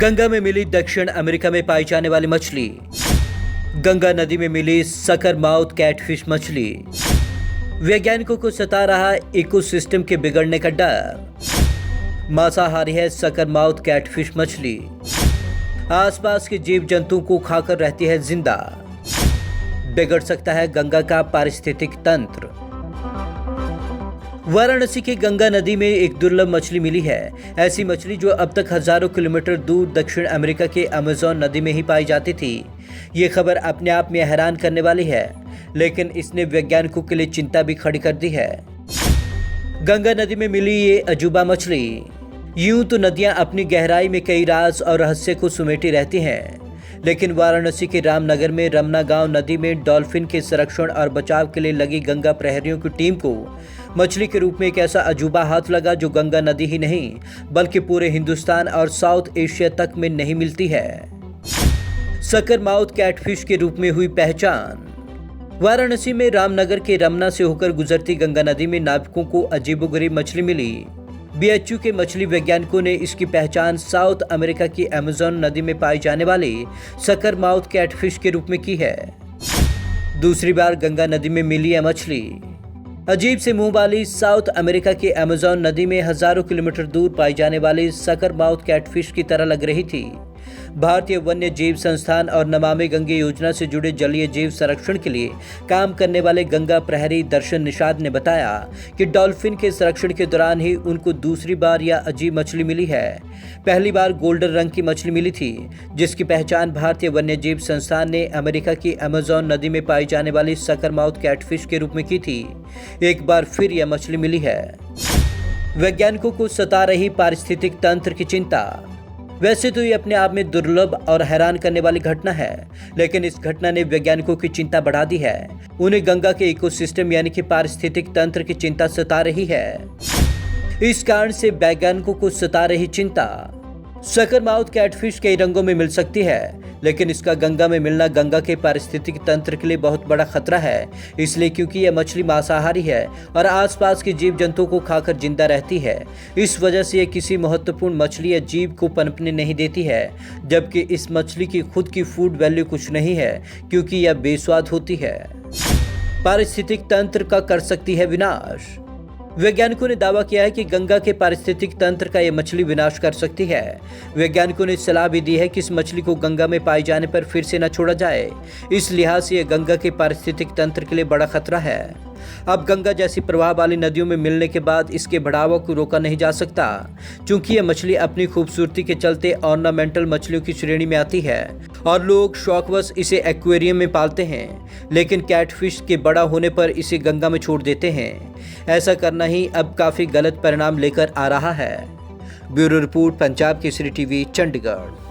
गंगा में मिली दक्षिण अमेरिका में पाई जाने वाली मछली। गंगा नदी में मिली सकर माउथ कैटफिश मछली। वैज्ञानिकों को सता रहा इकोसिस्टम के बिगड़ने का डर। मांसाहारी है सकर माउथ कैटफिश मछली। आसपास के जीव जंतुओं को खाकर रहती है जिंदा। बिगड़ सकता है गंगा का पारिस्थितिक तंत्र। वाराणसी की गंगा नदी में एक दुर्लभ मछली मिली है। ऐसी मछली जो अब तक हजारों किलोमीटर दूर दक्षिण अमेरिका के अमेज़न नदी में ही पाई जाती थी। ये खबर अपने आप में हैरान करने वाली है, लेकिन इसने वैज्ञानिकों के लिए चिंता भी खड़ी कर दी है। गंगा नदी में मिली ये अजूबा मछली। यूं तो नदियां अपनी गहराई में कई राज और रहस्य को समेटी रहती हैं, लेकिन वाराणसी के रामनगर में रमना गांव नदी में डॉल्फिन के संरक्षण और बचाव के लिए लगी गंगा प्रहरियों की टीम को मछली के रूप में एक ऐसा अजूबा हाथ लगा जो गंगा नदी ही नहीं बल्कि पूरे हिंदुस्तान और साउथ एशिया तक में नहीं मिलती है। सकर माउथ कैटफिश के रूप में हुई पहचान। वाराणसी में रामनगर के रमना से होकर गुजरती गंगा नदी में नाविकों को अजीबोगरीब मछली मिली। बीएचयू के मछली वैज्ञानिकों ने इसकी पहचान साउथ अमेरिका की अमेज़न नदी में पाई जाने वाली सकर माउथ कैटफिश के रूप में की है। दूसरी बार गंगा नदी में मिली है मछली। अजीब से मुंह वाली साउथ अमेरिका के अमेज़न नदी में हजारों किलोमीटर दूर पाई जाने वाली सकर माउथ कैटफिश की तरह लग रही थी। भारतीय वन्य जीव संस्थान और नमामि गंगे योजना से जुड़े जलीय जीव संरक्षण के लिए काम करने वाले गंगा प्रहरी दर्शन निषाद ने बताया कि डॉल्फिन के संरक्षण के दौरान ही उनको दूसरी बार यह अजीब मछली मिली है। पहली बार गोल्डन रंग की मछली मिली थी, जिसकी पहचान भारतीय वन्य जीव संस्थान ने अमेरिका की अमेज़न नदी में पाई जाने वाली सकर माउथ कैटफिश के रूप में की थी। एक बार फिर यह मछली मिली है। वैज्ञानिकों को सता रही पारिस्थितिक तंत्र की चिंता। वैसे तो ये अपने आप में दुर्लभ और हैरान करने वाली घटना है, लेकिन इस घटना ने वैज्ञानिकों की चिंता बढ़ा दी है। उन्हें गंगा के इकोसिस्टम यानी कि पारिस्थितिक तंत्र की चिंता सता रही है। इस कारण से वैज्ञानिकों को सता रही चिंता। सकर माउथ कैटफिश कई रंगों में मिल सकती है, लेकिन इसका गंगा में मिलना गंगा के पारिस्थितिक तंत्र के लिए बहुत बड़ा खतरा है। इसलिए क्योंकि यह मछली मांसाहारी है और आसपास के जीव जंतुओं को खाकर जिंदा रहती है। इस वजह से यह किसी महत्वपूर्ण मछली या जीव को पनपने नहीं देती है, जबकि इस मछली की खुद की फूड वैल्यू कुछ नहीं है, क्योंकि यह बेस्वाद होती है। पारिस्थितिक तंत्र का कर सकती है विनाश। वैज्ञानिकों ने दावा किया है कि गंगा के पारिस्थितिक तंत्र का यह मछली विनाश कर सकती है। वैज्ञानिकों ने सलाह भी दी है कि इस मछली को गंगा में पाए जाने पर फिर से न छोड़ा जाए। इस लिहाज से यह गंगा के पारिस्थितिक तंत्र के लिए बड़ा खतरा है। अब गंगा जैसी प्रवाह वाली नदियों में मिलने के बाद इसके बढ़ावा को रोका नहीं जा सकता, क्योंकि यह मछली अपनी खूबसूरती के चलते ऑर्नामेंटल मछलियों की श्रेणी में आती है और लोग शौकवश इसे एक्वेरियम में पालते हैं, लेकिन कैटफिश के बड़ा होने पर इसे गंगा में छोड़ देते हैं। ऐसा करना ही अब काफी गलत परिणाम लेकर आ रहा है। Bureau report, Punjab Kesari TV, Chandigarh.